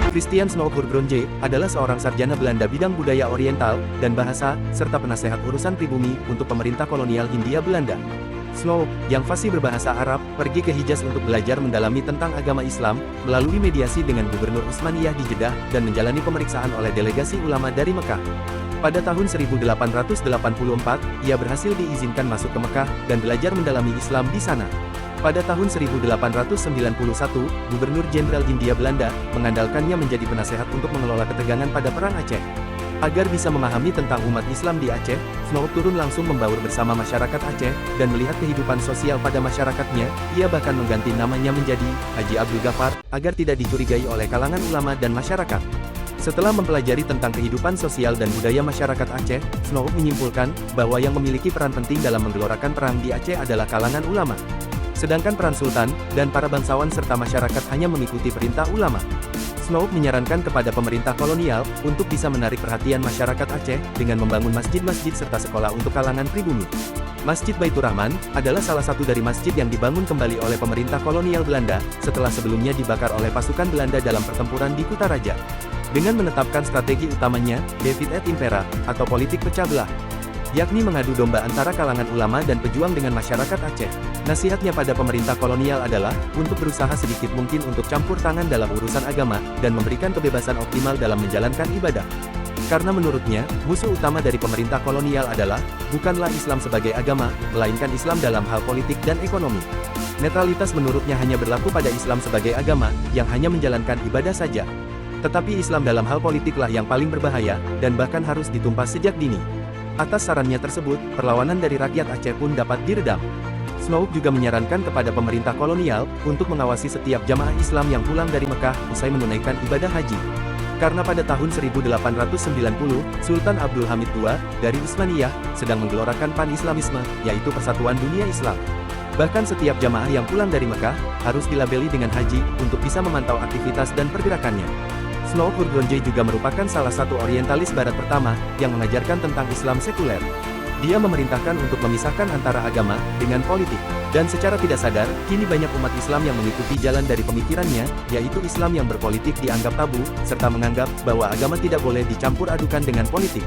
Christian Snouck-Hurgronje adalah seorang sarjana Belanda bidang budaya Oriental dan bahasa, serta penasehat urusan pribumi untuk pemerintah kolonial Hindia Belanda. Snouck, yang fasih berbahasa Arab, pergi ke Hijaz untuk belajar mendalami tentang agama Islam, melalui mediasi dengan Gubernur Utsmaniyah di Jeddah, dan menjalani pemeriksaan oleh delegasi ulama dari Mekah. Pada tahun 1884, ia berhasil diizinkan masuk ke Mekah, dan belajar mendalami Islam di sana. Pada tahun 1891, Gubernur Jenderal Hindia Belanda mengandalkannya menjadi penasehat untuk mengelola ketegangan pada Perang Aceh. Agar bisa memahami tentang umat Islam di Aceh, Snouck turun langsung membaur bersama masyarakat Aceh, dan melihat kehidupan sosial pada masyarakatnya. Ia bahkan mengganti namanya menjadi Haji Abdul Ghaffar, agar tidak dicurigai oleh kalangan ulama dan masyarakat. Setelah mempelajari tentang kehidupan sosial dan budaya masyarakat Aceh, Snouck menyimpulkan bahwa yang memiliki peran penting dalam menggelorakan perang di Aceh adalah kalangan ulama. Sedangkan peran sultan dan para bangsawan serta masyarakat hanya mengikuti perintah ulama. Snouck menyarankan kepada pemerintah kolonial untuk bisa menarik perhatian masyarakat Aceh dengan membangun masjid-masjid serta sekolah untuk kalangan pribumi. Masjid Baitur Rahman adalah salah satu dari masjid yang dibangun kembali oleh pemerintah kolonial Belanda setelah sebelumnya dibakar oleh pasukan Belanda dalam pertempuran di Kutaraja. Dengan menetapkan strategi utamanya, Divide et Impera, atau politik pecah belah, yakni mengadu domba antara kalangan ulama dan pejuang dengan masyarakat Aceh. Nasihatnya pada pemerintah kolonial adalah, untuk berusaha sedikit mungkin untuk campur tangan dalam urusan agama, dan memberikan kebebasan optimal dalam menjalankan ibadah. Karena menurutnya, musuh utama dari pemerintah kolonial adalah, bukanlah Islam sebagai agama, melainkan Islam dalam hal politik dan ekonomi. Netralitas menurutnya hanya berlaku pada Islam sebagai agama, yang hanya menjalankan ibadah saja. Tetapi Islam dalam hal politiklah yang paling berbahaya, dan bahkan harus ditumpas sejak dini. Atas sarannya tersebut, perlawanan dari rakyat Aceh pun dapat diredam. Snouck juga menyarankan kepada pemerintah kolonial untuk mengawasi setiap jamaah Islam yang pulang dari Mekah usai menunaikan ibadah haji. Karena pada tahun 1890, Sultan Abdul Hamid II dari Utsmaniyah sedang menggelorakan pan-Islamisme, yaitu persatuan dunia Islam. Bahkan setiap jamaah yang pulang dari Mekah harus dilabeli dengan haji untuk bisa memantau aktivitas dan pergerakannya. Snouck-Hurgronje juga merupakan salah satu orientalis barat pertama yang mengajarkan tentang Islam sekuler. Dia memerintahkan untuk memisahkan antara agama dengan politik. Dan secara tidak sadar, kini banyak umat Islam yang mengikuti jalan dari pemikirannya, yaitu Islam yang berpolitik dianggap tabu, serta menganggap bahwa agama tidak boleh dicampur adukan dengan politik.